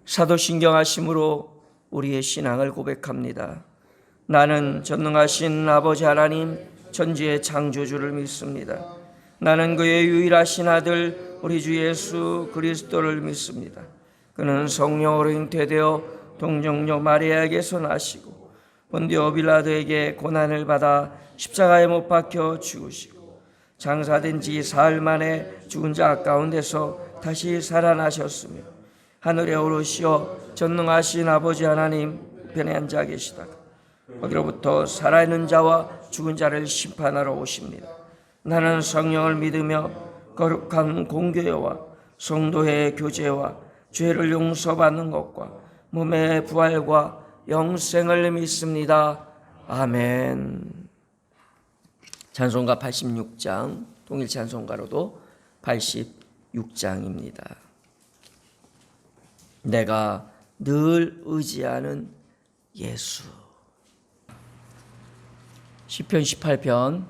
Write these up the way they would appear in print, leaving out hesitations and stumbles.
사도신경하심으로 우리의 신앙을 고백합니다. 나는 전능하신 아버지 하나님 천지의 창조주를 믿습니다. 나는 그의 유일하신 아들 우리 주 예수 그리스도를 믿습니다. 그는 성령으로 잉태되어 동정녀 마리아에게서 나시고 본디오 빌라도에게 고난을 받아 십자가에 못 박혀 죽으시고 장사된 지 사흘 만에 죽은 자 가운데서 다시 살아나셨으며 하늘에 오르시어 전능하신 아버지 하나님 편에 앉아 계시다가 거기로부터 살아있는 자와 죽은 자를 심판하러 오십니다. 나는 성령을 믿으며 거룩한 공교회와 성도의 교제와 죄를 용서받는 것과 몸의 부활과 영생을 믿습니다. 아멘. 찬송가 86장, 동일 찬송가로도 86장입니다. 내가 늘 의지하는 예수. 시편 18편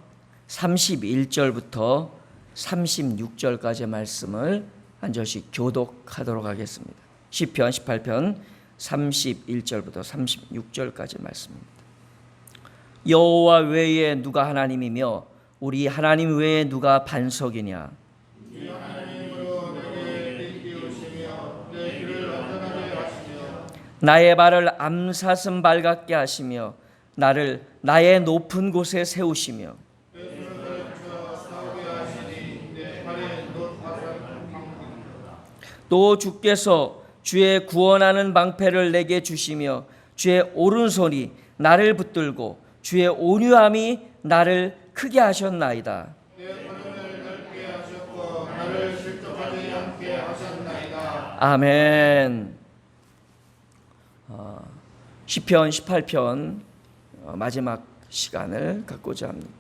31절부터 36절까지의 말씀을 한 절씩 교독하도록 하겠습니다. 시편 18편 31절부터 36절까지 말씀입니다. 여호와 외에 누가 하나님이며 우리 하나님 외에 누가 반석이냐? 나의 발을 암사슴 발 같게 하시며 나를 나의 높은 곳에 세우시며 또 주께서 주의 구원하는 방패를 내게 주시며 주의 오른손이 나를 붙들고 주의 온유함이 나를 크게 하셨나이다. 아멘. 시편 18편 마지막 시간을 갖고자 합니다.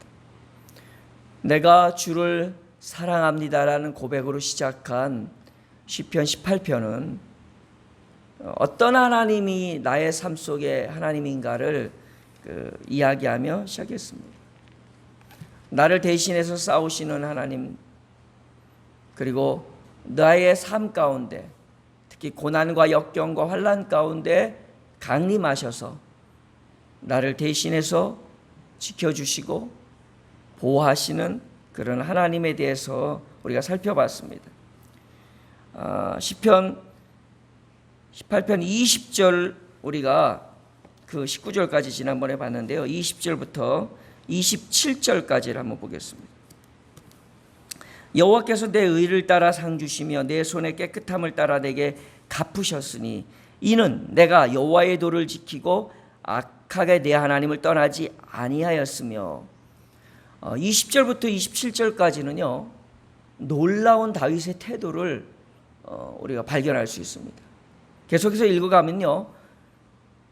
내가 주를 사랑합니다라는 고백으로 시작한 시편 18편은 어떤 하나님이 나의 삶 속에 하나님인가를 이야기하며 시작했습니다. 나를 대신해서 싸우시는 하나님, 그리고 나의 삶 가운데 특히 고난과 역경과 환난 가운데 강림하셔서 나를 대신해서 지켜주시고 보호하시는 그런 하나님에 대해서 우리가 살펴봤습니다. 시편 18편 20절 우리가 그 19절까지 지난번에 봤는데요. 20절부터 27절까지를 한번 보겠습니다. 여호와께서 내 의를 따라 상 주시며 내 손의 깨끗함을 따라 내게 갚으셨으니 이는 내가 여호와의 도를 지키고 악하게 내 하나님을 떠나지 아니하였으며 20절부터 27절까지는요. 놀라운 다윗의 태도를 우리가 발견할 수 있습니다. 계속해서 읽어가면요.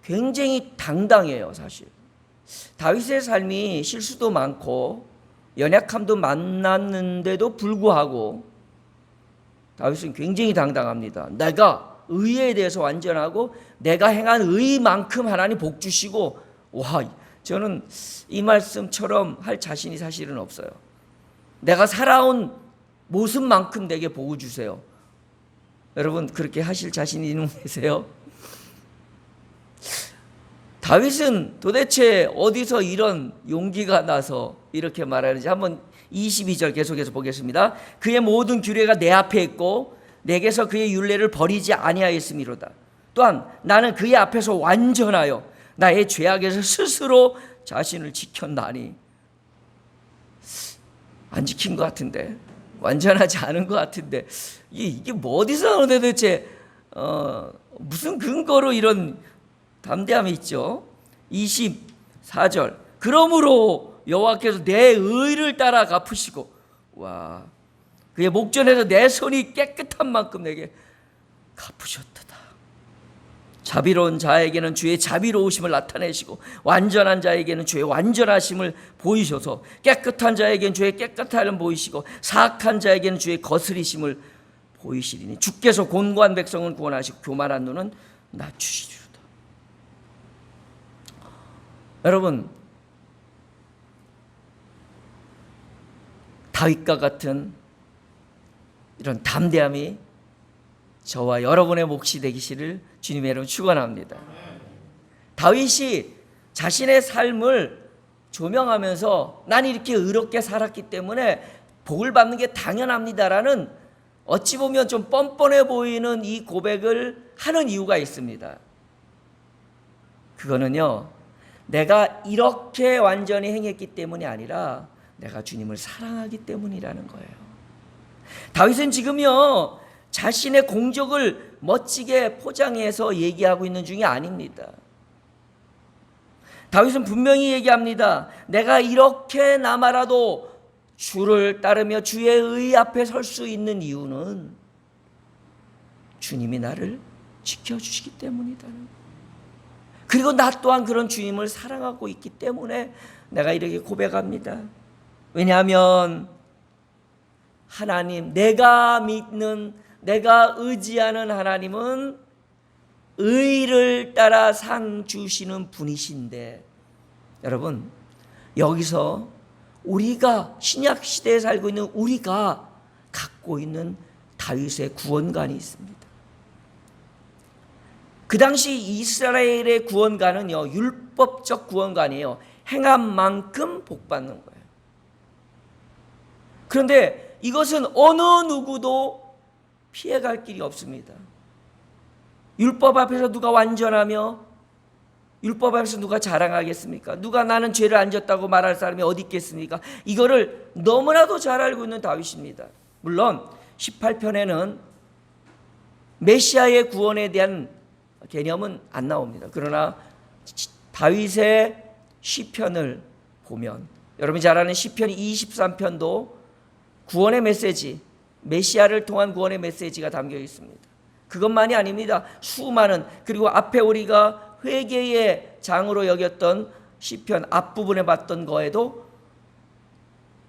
굉장히 당당해요. 사실 다윗의 삶이 실수도 많고 연약함도 많았는데도 불구하고 다윗은 굉장히 당당합니다. 내가 의에 대해서 완전하고 내가 행한 의만큼 하나님 복 주시고, 와, 저는 이 말씀처럼 할 자신이 사실은 없어요. 내가 살아온 모습만큼 내게 복을 주세요. 여러분 그렇게 하실 자신이 있는 분 계세요? 다윗은 도대체 어디서 이런 용기가 나서 이렇게 말하는지 한번 22절 계속해서 보겠습니다. 그의 모든 규례가 내 앞에 있고 내게서 그의 율례를 버리지 아니하였음이로다. 또한 나는 그의 앞에서 완전하여 나의 죄악에서 스스로 자신을 지켰나니. 안 지킨 것 같은데, 완전하지 않은 것 같은데, 이게 뭐 어디서 나오는데 도대체 무슨 근거로 이런 담대함이 있죠. 24절 그러므로 여호와께서 내 의를 따라 갚으시고, 와, 그의 목전에서 내 손이 깨끗한 만큼 내게 갚으셨도다. 자비로운 자에게는 주의 자비로우심을 나타내시고 완전한 자에게는 주의 완전하심을 보이셔서 깨끗한 자에게는 주의 깨끗함을 보이시고 사악한 자에게는 주의 거스리심을 보이시리니 주께서 곤고한 백성은 구원하시고 교만한 눈은 낮추시리로다. 여러분, 다윗과 같은 이런 담대함이 저와 여러분의 몫이 되기를 주님의 이름으로 축원합니다. 다윗이 자신의 삶을 조명하면서 난 이렇게 의롭게 살았기 때문에 복을 받는 게 당연합니다라는 어찌 보면 좀 뻔뻔해 보이는 이 고백을 하는 이유가 있습니다. 그거는요, 내가 이렇게 완전히 행했기 때문이 아니라 내가 주님을 사랑하기 때문이라는 거예요. 다윗은 지금요, 자신의 공적을 멋지게 포장해서 얘기하고 있는 중이 아닙니다. 다윗은 분명히 얘기합니다. 내가 이렇게 남아라도 주를 따르며 주의 의 앞에 설 수 있는 이유는 주님이 나를 지켜주시기 때문이다. 그리고 나 또한 그런 주님을 사랑하고 있기 때문에 내가 이렇게 고백합니다. 왜냐하면 하나님, 내가 믿는, 내가 의지하는 하나님은 의를 따라 상 주시는 분이신데, 여러분, 여기서 우리가 신약 시대에 살고 있는 우리가 갖고 있는 다윗의 구원관이 있습니다. 그 당시 이스라엘의 구원관은요, 율법적 구원관이에요. 행한 만큼 복 받는 거예요. 그런데 이것은 어느 누구도 피해갈 길이 없습니다. 율법 앞에서 누가 완전하며 율법 앞에서 누가 자랑하겠습니까? 누가 나는 죄를 안 졌다고 말할 사람이 어디 있겠습니까? 이거를 너무나도 잘 알고 있는 다윗입니다. 물론 18편에는 메시아의 구원에 대한 개념은 안 나옵니다. 그러나 다윗의 시편을 보면, 여러분이 잘 아는 시편 23편도 구원의 메시지, 메시아를 통한 구원의 메시지가 담겨 있습니다. 그것만이 아닙니다. 수많은, 그리고 앞에 우리가 회개의 장으로 여겼던 시편 앞부분에 봤던 거에도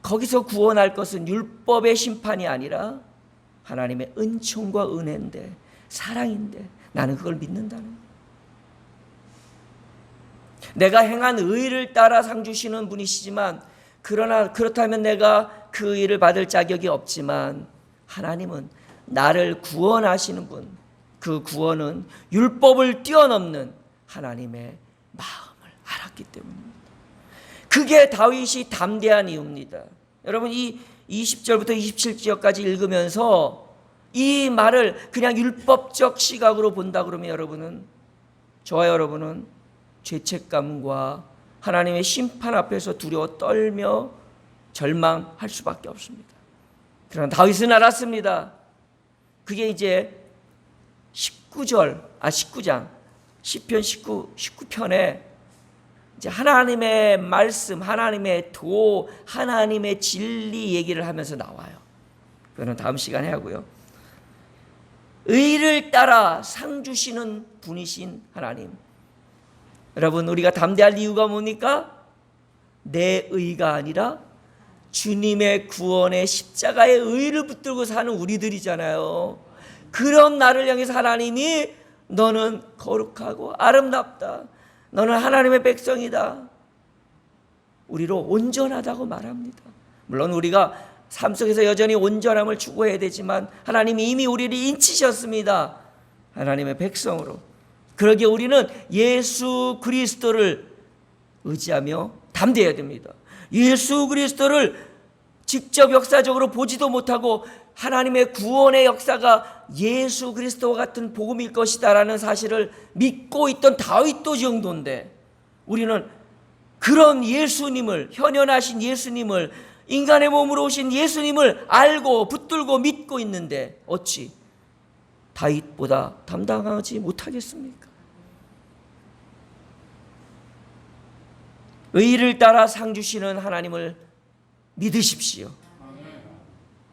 거기서 구원할 것은 율법의 심판이 아니라 하나님의 은총과 은혜인데, 사랑인데, 나는 그걸 믿는다는 거예요. 내가 행한 의를 따라 상 주시는 분이시지만, 그러나 그렇다면 내가 그 의를 받을 자격이 없지만 하나님은 나를 구원하시는 분, 그 구원은 율법을 뛰어넘는 하나님의 마음을 알았기 때문입니다. 그게 다윗이 담대한 이유입니다. 여러분, 이 20절부터 27절까지 읽으면서 이 말을 그냥 율법적 시각으로 본다 그러면 여러분은, 저와 여러분은 죄책감과 하나님의 심판 앞에서 두려워 떨며 절망할 수밖에 없습니다. 그러나 다윗은 알았습니다. 그게 이제 19장 시편 19편에 이제 하나님의 말씀, 하나님의 도, 하나님의 진리 얘기를 하면서 나와요. 그거는 다음 시간에 하고요. 의를 따라 상 주시는 분이신 하나님. 여러분, 우리가 담대할 이유가 뭡니까? 내 의가 아니라 주님의 구원의 십자가의 의를 붙들고 사는 우리들이잖아요. 그런 나를 향해서 하나님이 너는 거룩하고 아름답다, 너는 하나님의 백성이다, 우리로 온전하다고 말합니다. 물론 우리가 삶 속에서 여전히 온전함을 추구해야 되지만 하나님이 이미 우리를 인치셨습니다. 하나님의 백성으로. 그러기에 우리는 예수 그리스도를 의지하며 담대해야 됩니다. 예수 그리스도를 직접 역사적으로 보지도 못하고 하나님의 구원의 역사가 예수 그리스도와 같은 복음일 것이다라는 사실을 믿고 있던 다윗도 정도인데, 우리는 그런 예수님을, 현현하신 예수님을, 인간의 몸으로 오신 예수님을 알고 붙들고 믿고 있는데 어찌 다윗보다 담당하지 못하겠습니까? 의를 따라 상 주시는 하나님을 믿으십시오.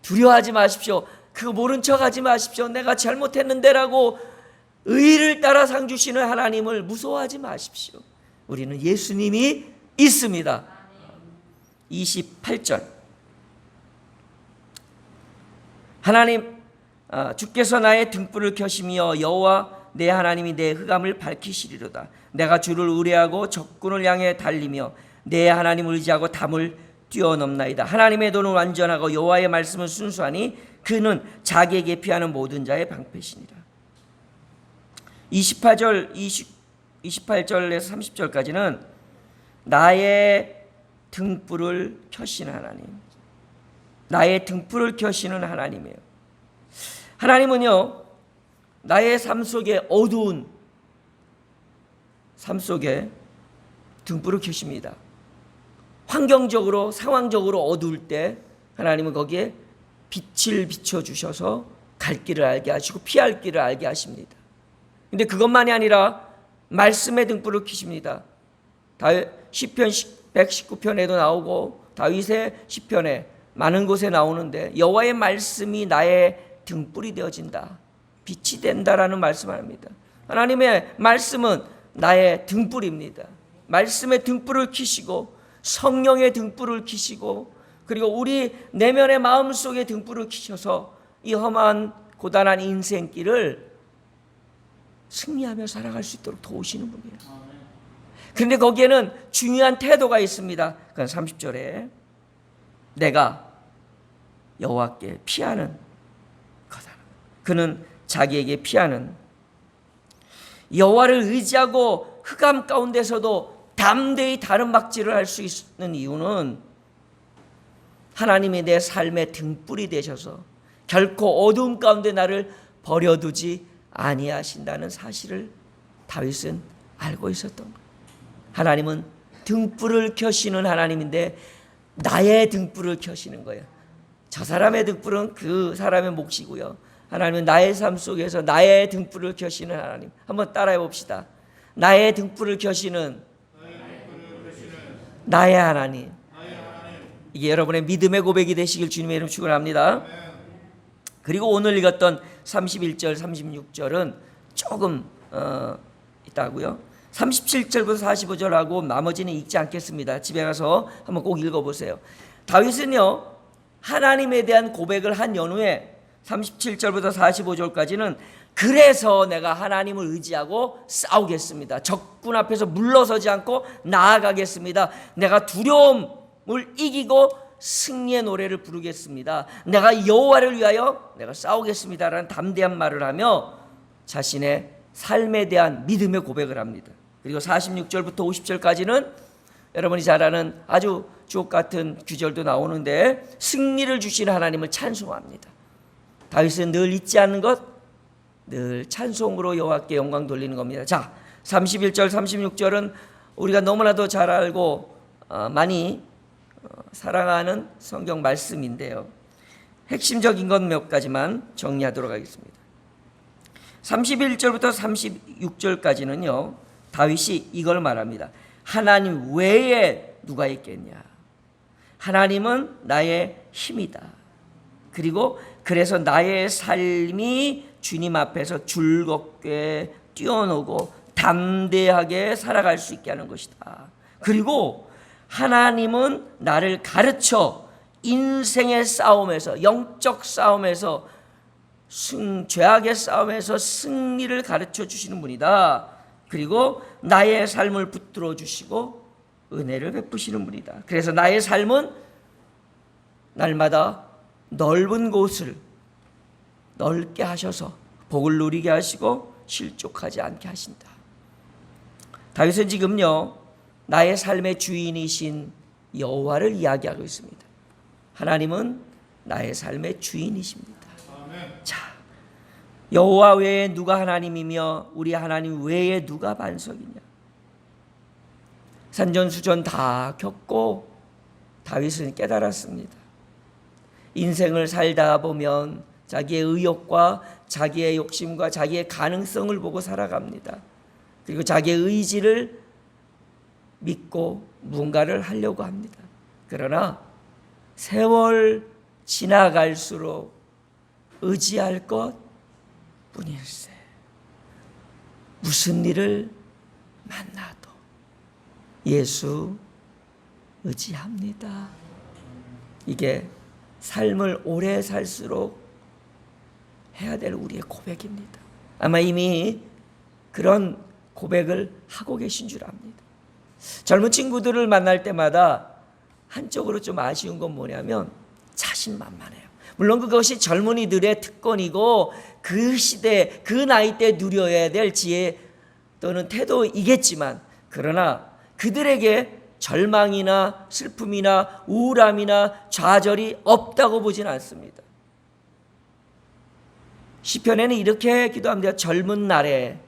두려워하지 마십시오. 그거 모른 척하지 마십시오. 내가 잘못했는데라고 의를 따라 상 주시는 하나님을 무서워하지 마십시오. 우리는 예수님이 있습니다. 28절. 하나님, 주께서 나의 등불을 켜시며 여호와 내 하나님이 내 흑암을 밝히시리로다. 내가 주를 의뢰하고 적군을 향해 달리며 내 하나님을 의지하고 담을 뛰어넘나이다. 하나님의 도는 완전하고 여호와의 말씀은 순수하니 그는 자기에게 피하는 모든 자의 방패시니라. 28절에서 30절까지는 나의 등불을 켜시는 하나님, 나의 등불을 켜시는 하나님이에요. 하나님은요, 나의 삶 속에 어두운 삶 속에 등불을 켜십니다. 환경적으로 상황적으로 어두울 때 하나님은 거기에 빛을 비춰주셔서 갈 길을 알게 하시고 피할 길을 알게 하십니다. 근데 그것만이 아니라 말씀의 등불을 켜십니다. 시편 119편에도 나오고 다윗의 시편에 많은 곳에 나오는데 여호와의 말씀이 나의 등불이 되어진다, 빛이 된다라는 말씀을 합니다. 하나님의 말씀은 나의 등불입니다. 말씀의 등불을 켜시고 성령의 등불을 켜시고 그리고 우리 내면의 마음속의 등불을 켜셔서 이 험한 고단한 인생길을 승리하며 살아갈 수 있도록 도우시는 분이에요. 그런데 거기에는 중요한 태도가 있습니다. 그건 30절에 내가 여호와께 피하는 거다. 그는 자기에게 피하는, 여호와를 의지하고 흑암 가운데서도 담대히 다른 막지를 할 수 있는 이유는 하나님이 내 삶의 등불이 되셔서 결코 어두움 가운데 나를 버려두지 아니하신다는 사실을 다윗은 알고 있었던 거예요. 하나님은 등불을 켜시는 하나님인데 나의 등불을 켜시는 거예요. 저 사람의 등불은 그 사람의 몫이고요, 하나님은 나의 삶 속에서 나의 등불을 켜시는 하나님. 한번 따라해 봅시다. 나의 등불을 켜시는 나의 하나님. 이게 여러분의 믿음의 고백이 되시길 주님의 이름 축원합니다. 그리고 오늘 읽었던 31절 36절은 조금 있다고요. 37절부터 45절하고 나머지는 읽지 않겠습니다. 집에 가서 한번 꼭 읽어보세요. 다윗은요, 하나님에 대한 고백을 한 연후에 37절부터 45절까지는 그래서 내가 하나님을 의지하고 싸우겠습니다. 적군 앞에서 물러서지 않고 나아가겠습니다. 내가 두려움을 이기고 승리의 노래를 부르겠습니다. 내가 여호와를 위하여 내가 싸우겠습니다라는 담대한 말을 하며 자신의 삶에 대한 믿음의 고백을 합니다. 그리고 46절부터 50절까지는 여러분이 잘 아는 아주 주옥 같은 구절도 나오는데 승리를 주시는 하나님을 찬송합니다. 다윗은 늘 잊지 않는 것, 늘 찬송으로 여호와께 영광 돌리는 겁니다. 자, 31절 36절은 우리가 너무나도 잘 알고 많이 사랑하는 성경 말씀인데요, 핵심적인 것 몇 가지만 정리하도록 하겠습니다. 31절부터 36절까지는요 다윗이 이걸 말합니다. 하나님 외에 누가 있겠냐, 하나님은 나의 힘이다. 그리고 그래서 나의 삶이 주님 앞에서 즐겁게 뛰어노고 담대하게 살아갈 수 있게 하는 것이다. 그리고 하나님은 나를 가르쳐 인생의 싸움에서, 영적 싸움에서, 죄악의 싸움에서 승리를 가르쳐 주시는 분이다. 그리고 나의 삶을 붙들어 주시고 은혜를 베푸시는 분이다. 그래서 나의 삶은 날마다 넓은 곳을 넓게 하셔서 복을 누리게 하시고 실족하지 않게 하신다. 다윗은 지금요 나의 삶의 주인이신 여호와를 이야기하고 있습니다. 하나님은 나의 삶의 주인이십니다. 자, 여호와 외에 누가 하나님이며 우리 하나님 외에 누가 반석이냐. 산전수전 다 겪고 다윗은 깨달았습니다. 인생을 살다 보면 자기의 의욕과 자기의 욕심과 자기의 가능성을 보고 살아갑니다. 그리고 자기의 의지를 믿고 무언가를 하려고 합니다. 그러나 세월 지나갈수록 의지할 것 뿐일세. 무슨 일을 만나도 예수 의지합니다. 이게 삶을 오래 살수록 해야 될 우리의 고백입니다. 아마 이미 그런 고백을 하고 계신 줄 압니다. 젊은 친구들을 만날 때마다 한쪽으로 좀 아쉬운 건 뭐냐면 자신만만해요. 물론 그것이 젊은이들의 특권이고 그 시대 그 나이 때 누려야 될 지혜 또는 태도이겠지만, 그러나 그들에게 절망이나 슬픔이나 우울함이나 좌절이 없다고 보진 않습니다. 시편에는 이렇게 기도합니다. 젊은 날에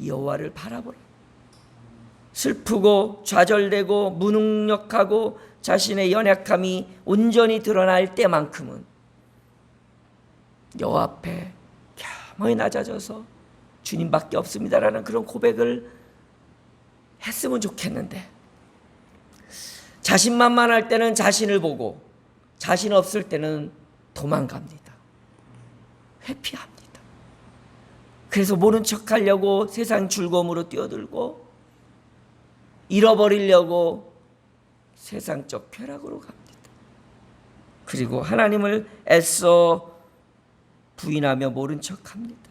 여호와를 바라보라. 슬프고 좌절되고 무능력하고 자신의 연약함이 온전히 드러날 때만큼은 여호와 앞에 겸허히 낮아져서 주님밖에 없습니다라는 그런 고백을 했으면 좋겠는데, 자신만만할 때는 자신을 보고 자신 없을 때는 도망갑니다. 회피합니다. 그래서 모른 척하려고 세상 즐거움으로 뛰어들고 잃어버리려고 세상적 쾌락으로 갑니다. 그리고 하나님을 애써 부인하며 모른 척합니다.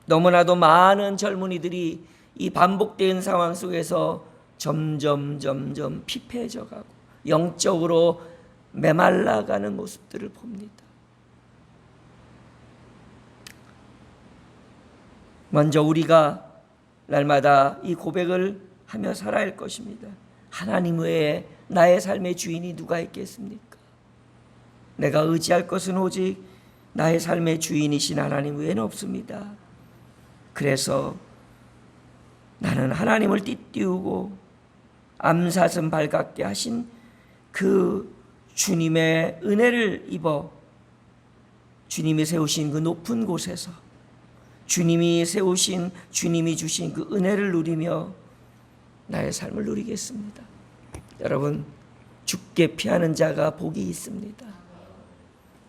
너무나도 많은 젊은이들이 이 반복된 상황 속에서 점점 피폐해져 가고 영적으로 메말라가는 모습들을 봅니다. 먼저 우리가 날마다 이 고백을 하며 살아야 할 것입니다. 하나님 외에 나의 삶의 주인이 누가 있겠습니까? 내가 의지할 것은 오직 나의 삶의 주인이신 하나님 외에는 없습니다. 그래서 나는 하나님을 띠띠우고 암사슴 발같게 하신 그 주님의 은혜를 입어 주님이 세우신 그 높은 곳에서 주님이 세우신 주님이 주신 그 은혜를 누리며 나의 삶을 누리겠습니다. 여러분, 죽게 피하는 자가 복이 있습니다.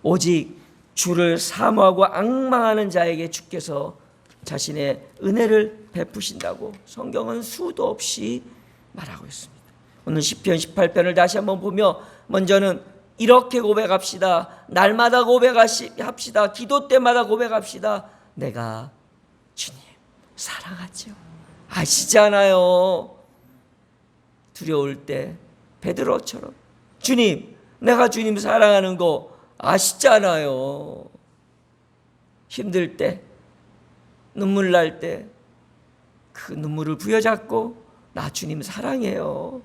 오직 주를 사모하고 앙망하는 자에게 주께서 자신의 은혜를 베푸신다고 성경은 수도 없이 말하고 있습니다. 오늘 시편 18편을 다시 한번 보며 먼저는 이렇게 고백합시다. 날마다 고백합시다. 기도 때마다 고백합시다. 내가 주님 사랑하죠. 아시잖아요. 두려울 때 베드로처럼 주님, 내가 주님 사랑하는 거 아시잖아요. 힘들 때, 눈물 날 때 그 눈물을 부여잡고 나 주님 사랑해요.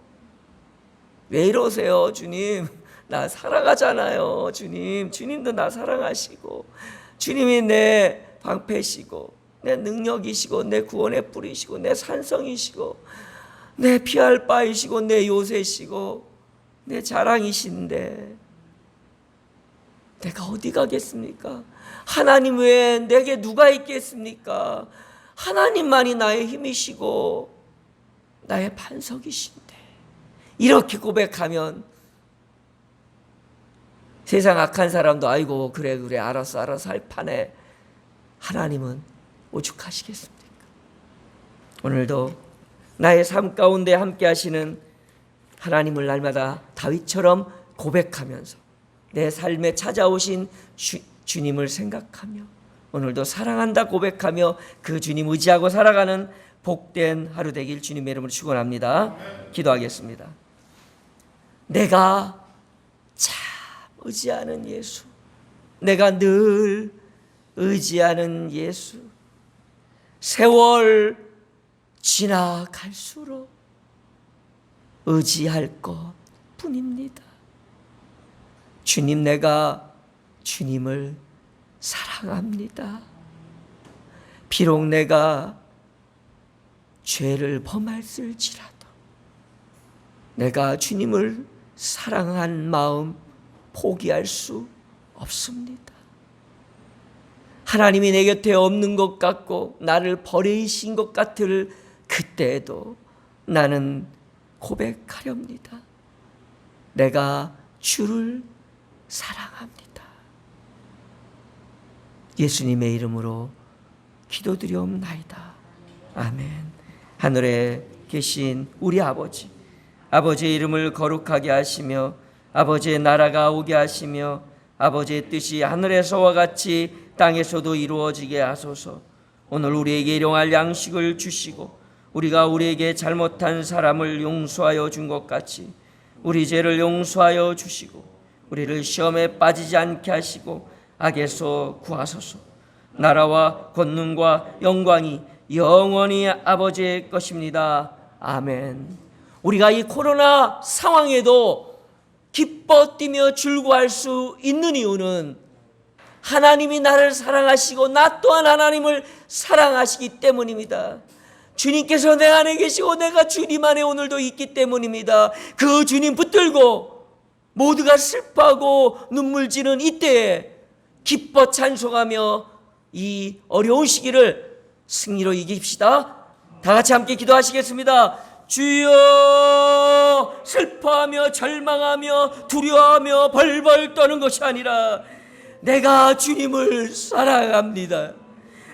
왜 이러세요 주님? 나 사랑하잖아요 주님. 주님도 나 사랑하시고 주님이 내 방패시고 내 능력이시고 내 구원의 뿌리시고 내 산성이시고 내 피할 바이시고 내 요새시고 내 자랑이신데 내가 어디 가겠습니까? 하나님 외에 내게 누가 있겠습니까? 하나님만이 나의 힘이시고 나의 반석이신데, 이렇게 고백하면 세상 악한 사람도 아이고 그래 알았어 할 판에 하나님은 오죽하시겠습니까? 오늘도 나의 삶 가운데 함께 하시는 하나님을 날마다 다윗처럼 고백하면서 내 삶에 찾아오신 주님을 생각하며 오늘도 사랑한다 고백하며 그 주님 의지하고 살아가는 복된 하루 되길 주님의 이름으로 축원합니다. 기도하겠습니다. 내가 참 의지하는 예수, 내가 늘 의지하는 예수, 세월 지나갈수록 의지할 것 뿐입니다. 주님, 내가 주님을 사랑합니다. 비록 내가 죄를 범했을지라도 내가 주님을 사랑한 마음 포기할 수 없습니다. 하나님이 내 곁에 없는 것 같고 나를 버리신 것 같을 그때에도 나는 고백하렵니다. 내가 주를 사랑합니다. 예수님의 이름으로 기도드리옵나이다. 아멘. 하늘에 계신 우리 아버지, 아버지의 이름을 거룩하게 하시며 아버지의 나라가 오게 하시며 아버지의 뜻이 하늘에서와 같이 땅에서도 이루어지게 하소서. 오늘 우리에게 일용할 양식을 주시고 우리가 우리에게 잘못한 사람을 용서하여 준 것 같이 우리 죄를 용서하여 주시고 우리를 시험에 빠지지 않게 하시고 악에서 구하소서. 나라와 권능과 영광이 영원히 아버지의 것입니다. 아멘. 우리가 이 코로나 상황에도 기뻐 뛰며 즐거워할 수 있는 이유는 하나님이 나를 사랑하시고 나 또한 하나님을 사랑하시기 때문입니다. 주님께서 내 안에 계시고 내가 주님 안에 오늘도 있기 때문입니다. 그 주님 붙들고 모두가 슬퍼하고 눈물 지는 이때에 기뻐 찬송하며 이 어려운 시기를 승리로 이깁시다. 다 같이 함께 기도하시겠습니다. 주여, 슬퍼하며 절망하며 두려워하며 벌벌 떠는 것이 아니라 내가 주님을 사랑합니다.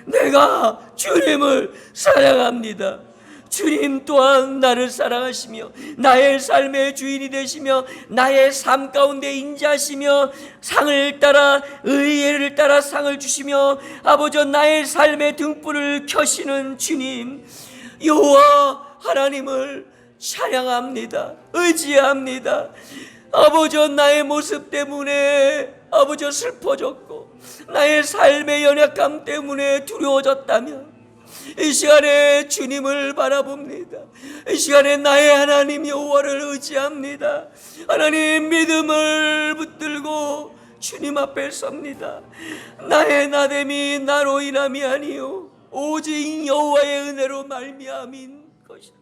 내가 주님을 사랑합니다. 주님 또한 나를 사랑하시며 나의 삶의 주인이 되시며 나의 삶 가운데 인자하시며 상을 따라 의를 따라 상을 주시며 아버지 나의 삶의 등불을 켜시는 주님 여호와 하나님을 찬양합니다. 의지합니다. 아버지 나의 모습 때문에 아버지 슬퍼졌고 나의 삶의 연약함 때문에 두려워졌다면 이 시간에 주님을 바라봅니다. 이 시간에 나의 하나님 여호와를 의지합니다. 하나님 믿음을 붙들고 주님 앞에 섭니다. 나의 나됨이 나로 인함이 아니요 오직 여호와의 은혜로 말미암인 것이다.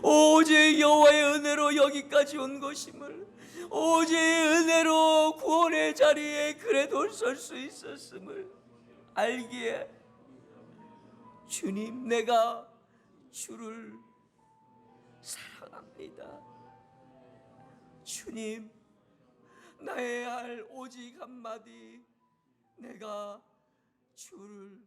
오직 여호와의 은혜로 여기까지 온 것임을, 오직 은혜로 구원의 자리에 그래도 설 수 있었음을 알기에 주님 내가 주를 사랑합니다. 주님 나의 할 오직 한마디 내가 주를